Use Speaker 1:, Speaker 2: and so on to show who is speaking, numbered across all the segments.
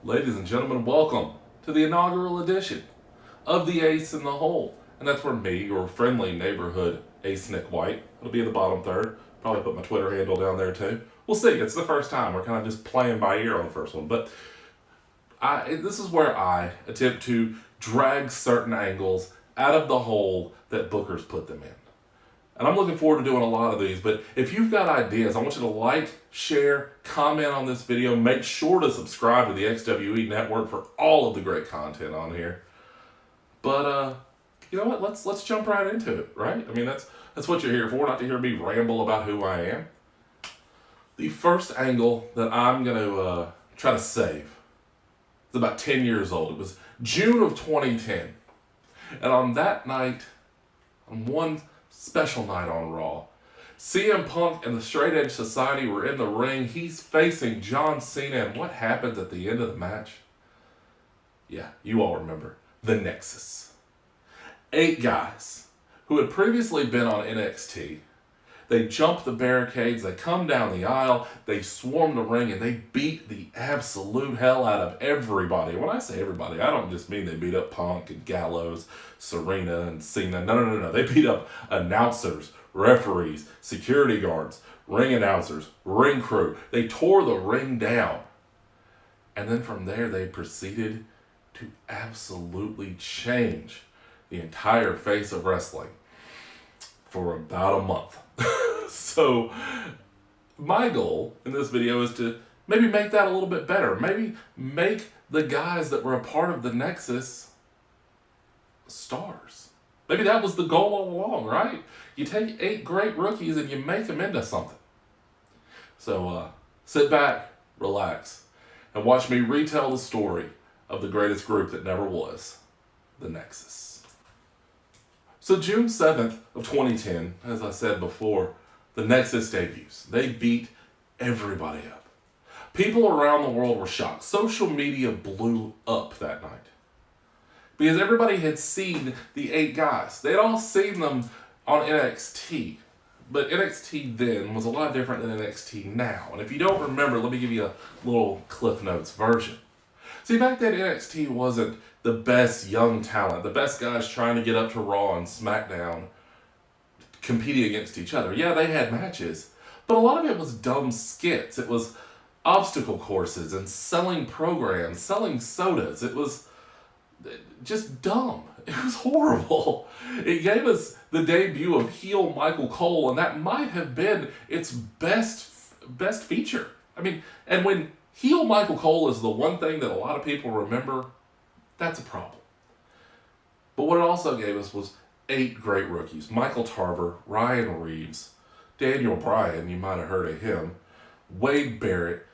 Speaker 1: Ladies and gentlemen, welcome to the inaugural edition of the Ace in the Hole. And that's where me, your friendly neighborhood Ace Nick White, it'll be in the bottom third. Probably put my Twitter handle down there too. We'll see. It's the first time. We're kind of just playing by ear on the first one. But this is where I attempt to drag certain angles out of the hole that bookers put them in. And I'm looking forward to doing a lot of these, but if you've got ideas, I want you to like, share, comment on this video. Make sure to subscribe to the XWE network for all of the great content on here. But you know what? Let's jump right into it, right? I mean, that's what you're here for, not to hear me ramble about who I am. The first angle that I'm going to try to save is about 10 years old. It was June of 2010. And on that night, on one special night on Raw, CM Punk and the Straight Edge Society were in the ring. He's facing John Cena, and what happens at the end of the match? Yeah, you all remember. The Nexus. 8 guys who had previously been on NXT. They jump the barricades, they come down the aisle, they swarm the ring, and they beat the absolute hell out of everybody. When I say everybody, I don't just mean they beat up Punk and Gallows, Serena and Cena. No. They beat up announcers, referees, security guards, ring announcers, ring crew. They tore the ring down. And then from there, they proceeded to absolutely change the entire face of wrestling for about a month. So my goal in this video is to maybe make that a little bit better. Maybe make the guys that were a part of the Nexus stars. Maybe that was the goal all along, right? You take 8 great rookies and you make them into something. So sit back, relax, and watch me retell the story of the greatest group that never was, the Nexus. So June 7th of 2010, as I said before, the Nexus debuts. They beat everybody up. People around the world were shocked. Social media blew up that night. Because everybody had seen the 8 guys. They had all seen them on NXT. But NXT then was a lot different than NXT now. And if you don't remember, let me give you a little Cliff Notes version. See, back then NXT wasn't the best young talent, the best guys trying to get up to Raw and SmackDown competing against each other. Yeah, they had matches, but a lot of it was dumb skits. It was obstacle courses and selling programs, selling sodas. It was just dumb. It was horrible. It gave us the debut of heel Michael Cole, and that might have been its best feature. I mean, and when heel Michael Cole is the one thing that a lot of people remember, that's a problem. But what it also gave us was 8 great rookies. Michael Tarver, Ryan Reeves, Daniel Bryan, you might have heard of him, Wade Barrett,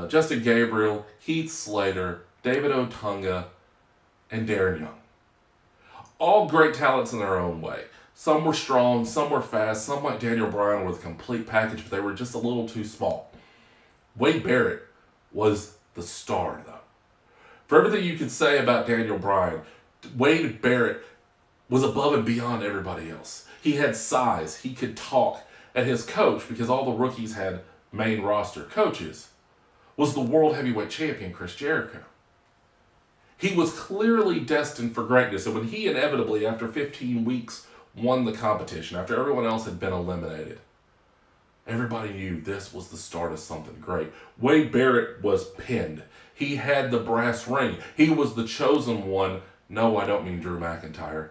Speaker 1: Justin Gabriel, Heath Slater, David Otunga, and Darren Young. All great talents in their own way. Some were strong, some were fast, some like Daniel Bryan were the complete package, but they were just a little too small. Wade Barrett was the star, though. For everything you could say about Daniel Bryan, Wade Barrett was above and beyond everybody else. He had size, he could talk, and his coach, because all the rookies had main roster coaches, was the world heavyweight champion, Chris Jericho. He was clearly destined for greatness, and when he inevitably, after 15 weeks, won the competition, after everyone else had been eliminated, everybody knew this was the start of something great. Wade Barrett was pinned. He had the brass ring. He was the chosen one. No, I don't mean Drew McIntyre.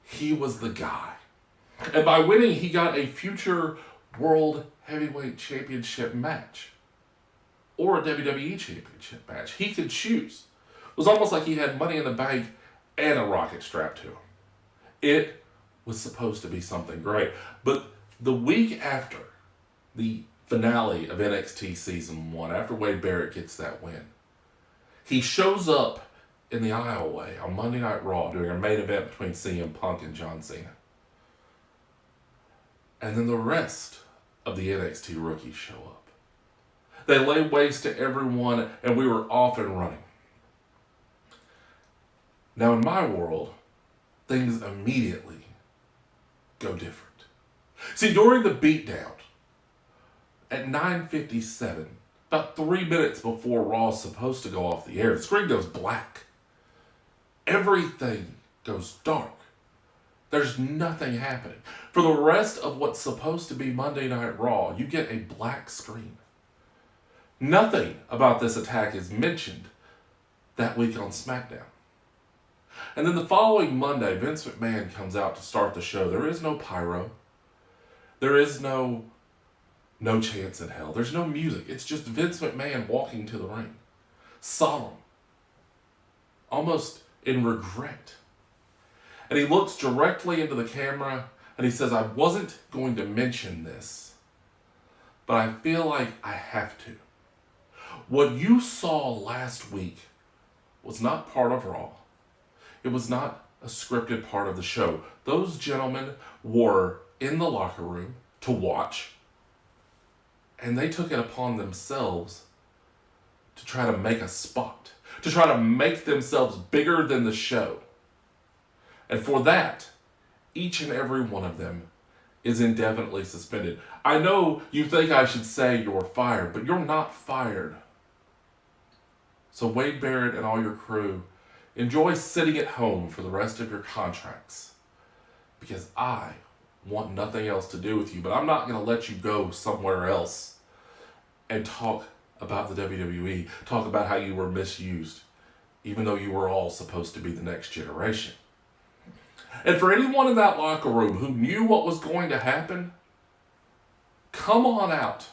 Speaker 1: He was the guy. And by winning, he got a future World Heavyweight Championship match. Or a WWE Championship match. He could choose. It was almost like he had money in the bank and a rocket strapped to him. It was supposed to be something great. But the week after the finale of NXT Season 1, after Wade Barrett gets that win, he shows up in the aisleway on Monday Night Raw during a main event between CM Punk and John Cena. And then the rest of the NXT rookies show up. They lay waste to everyone, and we were off and running. Now in my world, things immediately go different. See, during the beatdown, at 9:57, About 3 minutes before Raw's supposed to go off the air, the screen goes black. Everything goes dark. There's nothing happening. For the rest of what's supposed to be Monday Night Raw, you get a black screen. Nothing about this attack is mentioned that week on SmackDown. And then the following Monday, Vince McMahon comes out to start the show. There is no pyro. There is no chance in hell. There's no music. It's just Vince McMahon walking to the ring. Solemn. Almost in regret. And he looks directly into the camera and he says, I wasn't going to mention this, but I feel like I have to. What you saw last week was not part of Raw. It was not a scripted part of the show. Those gentlemen were in the locker room to watch, and they took it upon themselves to try to make a spot, to try to make themselves bigger than the show. And for that, each and every one of them is indefinitely suspended. I know you think I should say you're fired, but you're not fired. So Wade Barrett and all your crew, enjoy sitting at home for the rest of your contracts, because I want nothing else to do with you, but I'm not going to let you go somewhere else and talk about the WWE, talk about how you were misused, even though you were all supposed to be the next generation. And for anyone in that locker room who knew what was going to happen, come on out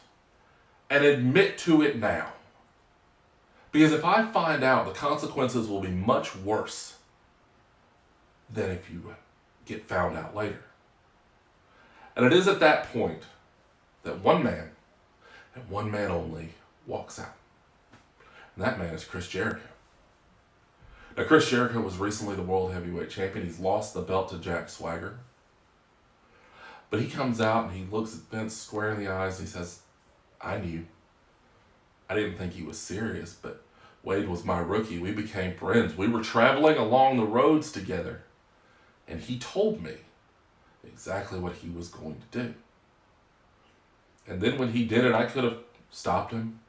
Speaker 1: and admit to it now. Because if I find out, the consequences will be much worse than if you get found out later. And it is at that point that one man, and one man only, walks out. And that man is Chris Jericho. Now, Chris Jericho was recently the World Heavyweight Champion. He's lost the belt to Jack Swagger. But he comes out and he looks at Vince square in the eyes and he says, I knew. I didn't think he was serious, but Wade was my rookie. We became friends. We were traveling along the roads together. And he told me exactly what he was going to do. And then when he did it, I could have stopped him.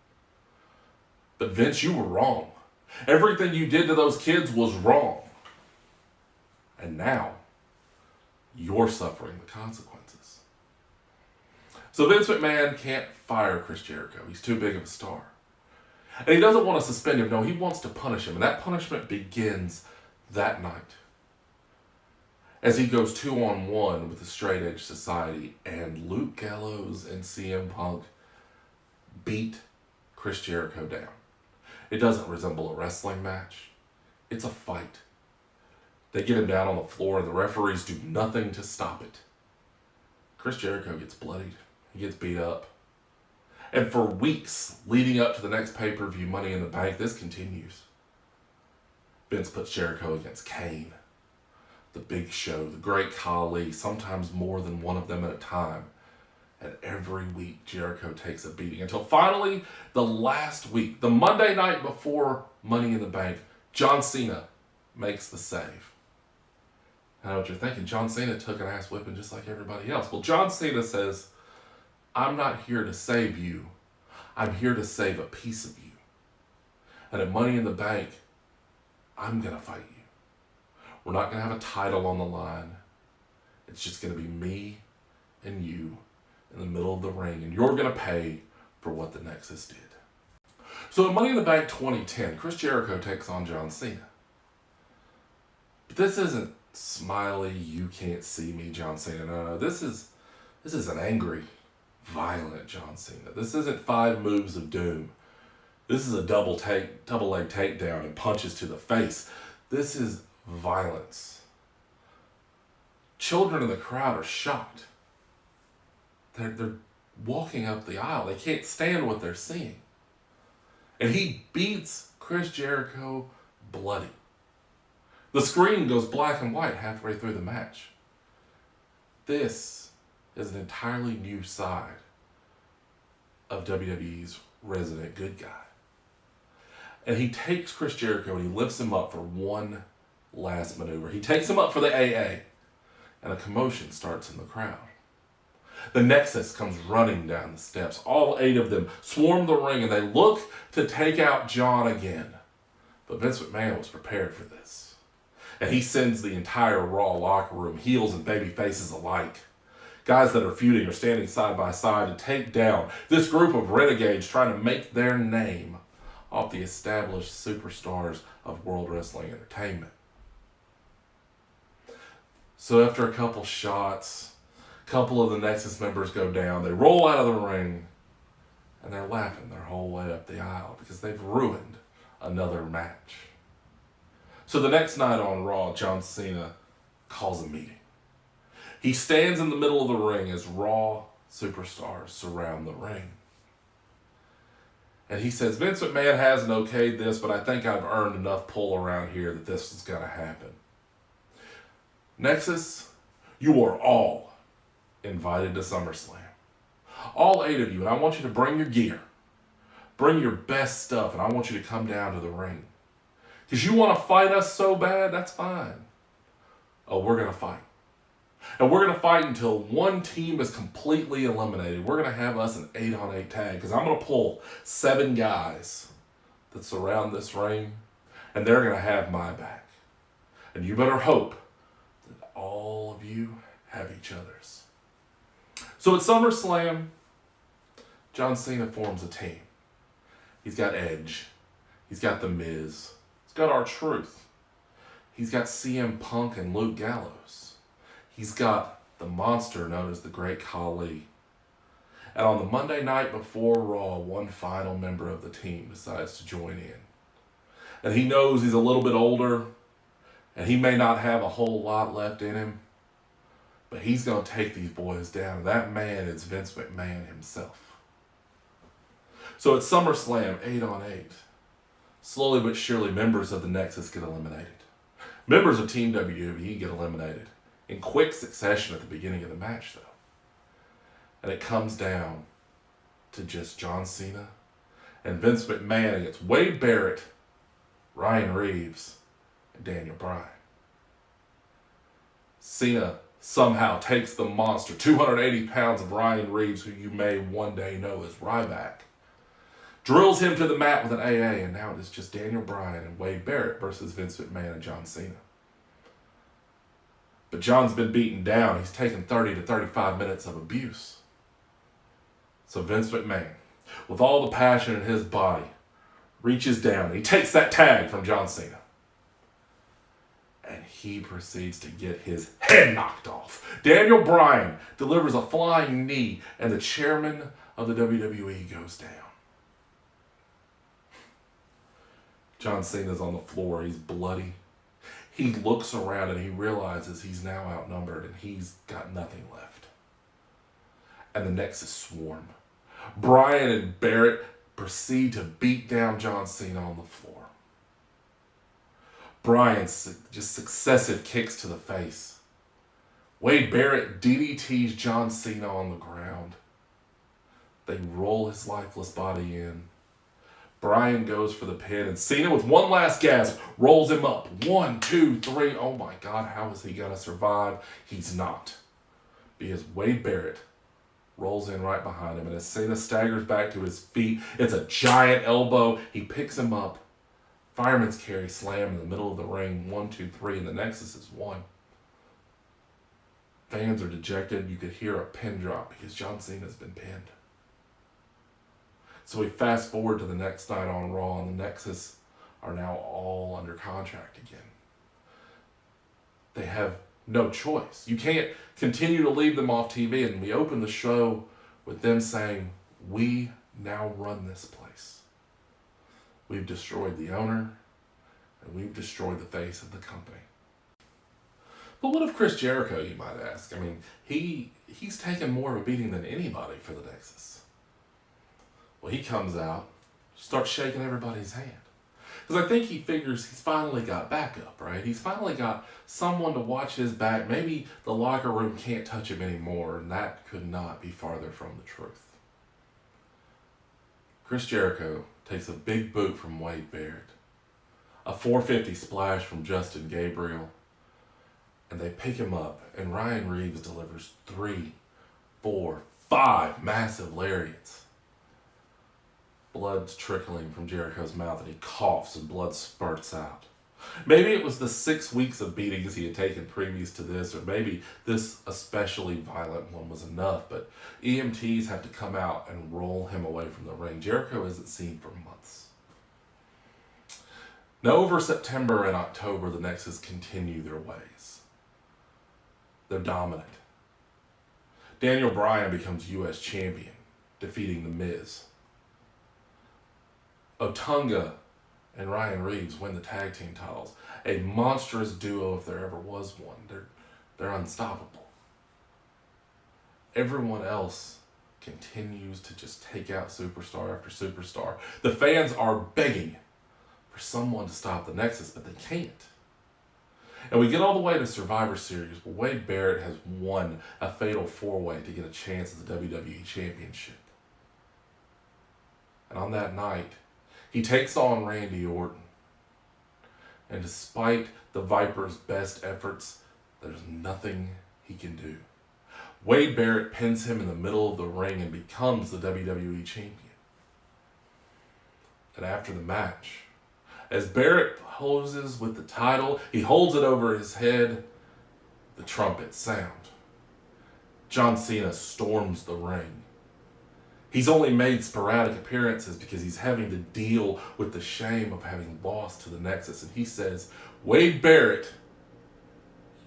Speaker 1: But Vince, you were wrong. Everything you did to those kids was wrong. And now, you're suffering the consequences. So Vince McMahon can't fire Chris Jericho. He's too big of a star. And he doesn't want to suspend him. No, he wants to punish him. And that punishment begins that night, as he goes 2-on-1 with the Straight Edge Society, and Luke Gallows and CM Punk beat Chris Jericho down. It doesn't resemble a wrestling match. It's a fight. They get him down on the floor and the referees do nothing to stop it. Chris Jericho gets bloodied. He gets beat up. And for weeks leading up to the next pay-per-view, Money in the Bank, this continues. Vince puts Jericho against Kane, the Big Show, the Great Khali, sometimes more than one of them at a time. And every week, Jericho takes a beating. Until finally, the last week, the Monday night before Money in the Bank, John Cena makes the save. I know what you're thinking. John Cena took an ass whipping just like everybody else. Well, John Cena says, I'm not here to save you. I'm here to save a piece of you. And at Money in the Bank, I'm going to fight you. We're not going to have a title on the line. It's just going to be me and you in the middle of the ring, and you're going to pay for what the Nexus did. So at Money in the Bank 2010, Chris Jericho takes on John Cena. But this isn't smiley, you can't see me John Cena. No, this is an angry, violent John Cena. This isn't 5 moves of doom. This is a double leg takedown and punches to the face. This is violence. Children in the crowd are shocked. They're walking up the aisle. They can't stand what they're seeing. And he beats Chris Jericho bloody. The screen goes black and white halfway through the match. This is an entirely new side of WWE's resident good guy. And he takes Chris Jericho and he lifts him up for one last maneuver. He takes him up for the AA, and a commotion starts in the crowd. The Nexus comes running down the steps. All 8 of them swarm the ring and they look to take out John again. But Vince McMahon was prepared for this. And he sends the entire Raw locker room, heels and baby faces alike, guys that are feuding or standing side by side, to take down this group of renegades trying to make their name off the established superstars of World Wrestling Entertainment. So after a couple shots, a couple of the Nexus members go down, they roll out of the ring, and they're laughing their whole way up the aisle because they've ruined another match. So the next night on Raw, John Cena calls a meeting. He stands in the middle of the ring as Raw superstars surround the ring. And he says, Vince McMahon hasn't okayed this, but I think I've earned enough pull around here that this is going to happen. Nexus, you are all invited to SummerSlam. All 8 of you, and I want you to bring your gear. Bring your best stuff, and I want you to come down to the ring. Because you want to fight us so bad, that's fine. Oh, we're going to fight. And we're going to fight until one team is completely eliminated. We're going to have us an 8-on-8 tag, because I'm going to pull 7 guys that surround this ring, and they're going to have my back. And you better hope that all of you have each other's. So at SummerSlam, John Cena forms a team. He's got Edge. He's got The Miz. He's got R-Truth. He's got CM Punk and Luke Gallows. He's got the monster known as the Great Khali. And on the Monday night before Raw, one final member of the team decides to join in. And he knows he's a little bit older, and he may not have a whole lot left in him, but he's going to take these boys down. And that man is Vince McMahon himself. So at SummerSlam, 8-on-8, slowly but surely, members of the Nexus get eliminated. Members of Team WWE get eliminated in quick succession at the beginning of the match, though. And it comes down to just John Cena and Vince McMahon against Wade Barrett, Ryan Reeves, and Daniel Bryan. Cena somehow takes the monster, 280 pounds of Ryan Reeves, who you may one day know as Ryback, drills him to the mat with an AA, and now it is just Daniel Bryan and Wade Barrett versus Vince McMahon and John Cena. But John's been beaten down. He's taken 30 to 35 minutes of abuse. So Vince McMahon, with all the passion in his body, reaches down and he takes that tag from John Cena. And he proceeds to get his head knocked off. Daniel Bryan delivers a flying knee, and the chairman of the WWE goes down. John Cena's on the floor. He's bloody. He looks around and he realizes he's now outnumbered and he's got nothing left. And the Nexus swarm. Bryan and Barrett proceed to beat down John Cena on the floor. Bryan just successive kicks to the face. Wade Barrett DDTs John Cena on the ground. They roll his lifeless body in. Bryan goes for the pin, and Cena, with one last gasp, rolls him up. 1, 2, 3. Oh my God, how is he going to survive? He's not. Because Wade Barrett rolls in right behind him, and as Cena staggers back to his feet, it's a giant elbow. He picks him up. Fireman's carry slam in the middle of the ring. 1, 2, 3, and the Nexus is won. Fans are dejected. You could hear a pin drop because John Cena's been pinned. So we fast forward to the next night on Raw, and the Nexus are now all under contract again. They have no choice. You can't continue to leave them off TV, and we open the show with them saying, "We now run this place. We've destroyed the owner, and we've destroyed the face of the company." But what of Chris Jericho, you might ask? I mean, he's taken more of a beating than anybody for the Nexus. Well, he comes out, starts shaking everybody's hand. Because I think he figures he's finally got backup, right? He's finally got someone to watch his back. Maybe the locker room can't touch him anymore, and that could not be farther from the truth. Chris Jericho takes a big boot from Wade Barrett, a 450 splash from Justin Gabriel, and they pick him up, and Ryan Reeves delivers 3 4, 5 massive lariats. Blood's trickling from Jericho's mouth and he coughs and blood spurts out. Maybe it was the 6 weeks of beatings he had taken previous to this, or maybe this especially violent one was enough, but EMTs have to come out and roll him away from the ring. Jericho isn't seen for months. Now over September and October, the Nexus continue their ways. They're dominant. Daniel Bryan becomes U.S. champion, defeating The Miz. Otunga and Ryan Reeves win the tag team titles. A monstrous duo if there ever was one. They're unstoppable. Everyone else continues to just take out superstar after superstar. The fans are begging for someone to stop the Nexus, but they can't. And we get all the way to Survivor Series, where Wade Barrett has won a fatal 4-way to get a chance at the WWE Championship. And on that night, he takes on Randy Orton. And despite the Viper's best efforts, there's nothing he can do. Wade Barrett pins him in the middle of the ring and becomes the WWE Champion. And after the match, as Barrett poses with the title, he holds it over his head, the trumpets sound. John Cena storms the ring. He's only made sporadic appearances because he's having to deal with the shame of having lost to the Nexus. And he says, Wade Barrett,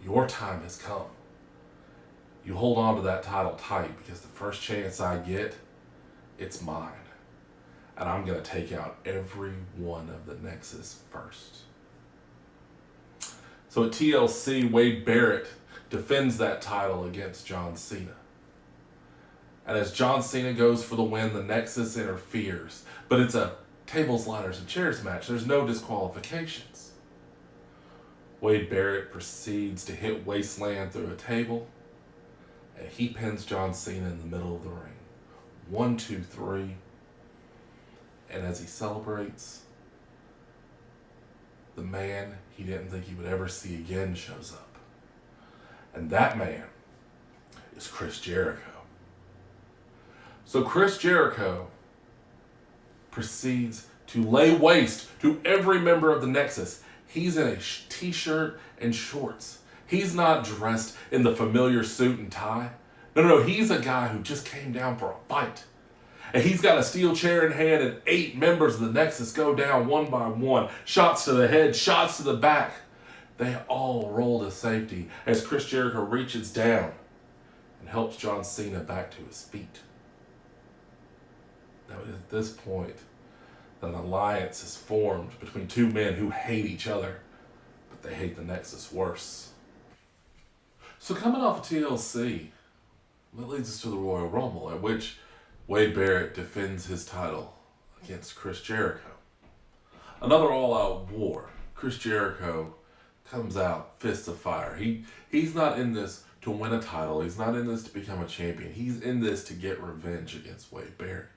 Speaker 1: your time has come. You hold on to that title tight because the first chance I get, it's mine. And I'm going to take out every one of the Nexus first. So at TLC, Wade Barrett defends that title against John Cena. And as John Cena goes for the win, the Nexus interferes. But it's a tables, ladders, and chairs match. There's no disqualifications. Wade Barrett proceeds to hit Wasteland through a table. And he pins John Cena in the middle of the ring. 1, 2, 3. And as he celebrates, the man he didn't think he would ever see again shows up. And that man is Chris Jericho. So Chris Jericho proceeds to lay waste to every member of the Nexus. He's in a t-shirt and shorts. He's not dressed in the familiar suit and tie. No, he's a guy who just came down for a fight. And he's got a steel chair in hand and 8 members of the Nexus go down one by one. Shots to the head, shots to the back. They all roll to safety as Chris Jericho reaches down and helps John Cena back to his feet. Now it is at this point that an alliance is formed between 2 men who hate each other, but they hate the Nexus worse. So coming off of TLC, that leads us to the Royal Rumble, at which Wade Barrett defends his title against Chris Jericho. Another all-out war. Chris Jericho comes out fists of fire. He's not in this to win a title. He's not in this to become a champion. He's in this to get revenge against Wade Barrett.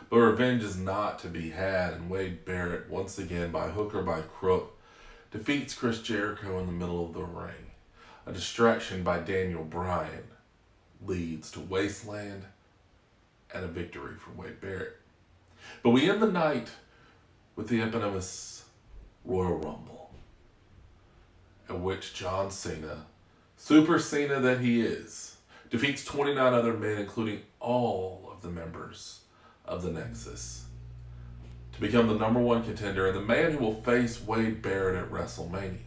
Speaker 1: But revenge is not to be had, and Wade Barrett, once again, by hook or by crook, defeats Chris Jericho in the middle of the ring. A distraction by Daniel Bryan leads to Wasteland and a victory for Wade Barrett. But we end the night with the eponymous Royal Rumble, at which John Cena, Super Cena that he is, defeats 29 other men, including all of the members of the Nexus, to become the #1 contender and the man who will face Wade Barrett at WrestleMania.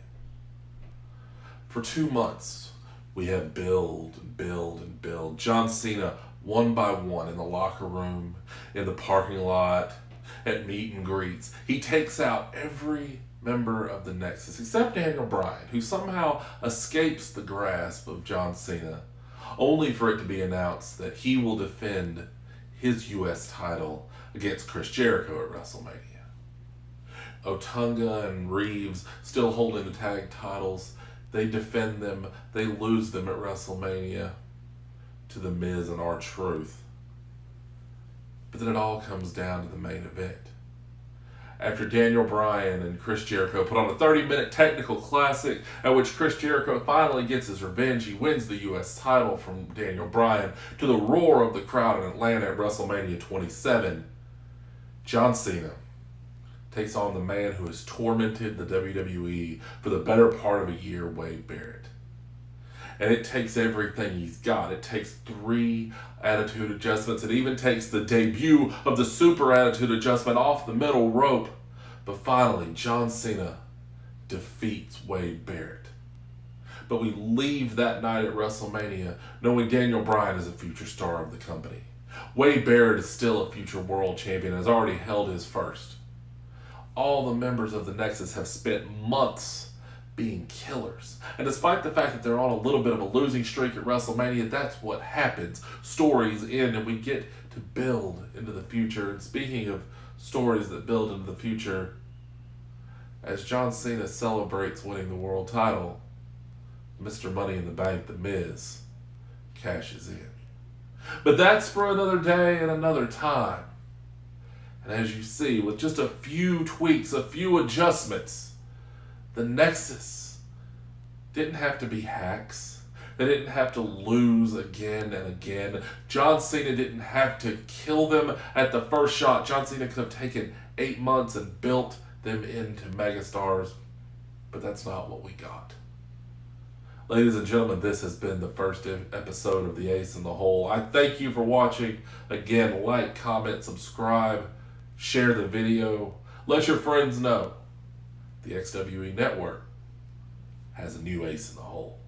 Speaker 1: For 2 months, we have build and build and build. John Cena, one by one, in the locker room, in the parking lot, at meet and greets. He takes out every member of the Nexus, except Daniel Bryan, who somehow escapes the grasp of John Cena, only for it to be announced that he will defend his U.S. title against Chris Jericho at WrestleMania. Otunga and Reeves, still holding the tag titles, they defend them, they lose them at WrestleMania to The Miz and R-Truth. But then it all comes down to the main event. after Daniel Bryan and Chris Jericho put on a 30-minute technical classic at which Chris Jericho finally gets his revenge. He wins the U.S. title from Daniel Bryan to the roar of the crowd in Atlanta at WrestleMania 27. John Cena takes on the man who has tormented the WWE for the better part of a year, Wade Barrett. And it takes everything he's got. It takes 3 attitude adjustments. It even takes the debut of the super attitude adjustment off the middle rope. But finally, John Cena defeats Wade Barrett. But we leave that night at WrestleMania knowing Daniel Bryan is a future star of the company. Wade Barrett is still a future world champion and has already held his first. All the members of the Nexus have spent months being killers. And despite the fact that they're on a little bit of a losing streak at WrestleMania, that's what happens. Stories end and we get to build into the future. And speaking of stories that build into the future, as John Cena celebrates winning the world title, Mr. Money in the Bank, The Miz, cashes in. But that's for another day and another time. And as you see, with just a few tweaks, a few adjustments, the Nexus didn't have to be hacks. They didn't have to lose again and again. John Cena didn't have to kill them at the first shot. John Cena could have taken 8 months and built them into megastars, but that's not what we got. Ladies and gentlemen, this has been the first episode of The Ace in the Hole. I thank you for watching. Again, like, comment, subscribe, share the video. Let your friends know the XWE Network has a new Ace in the Hole.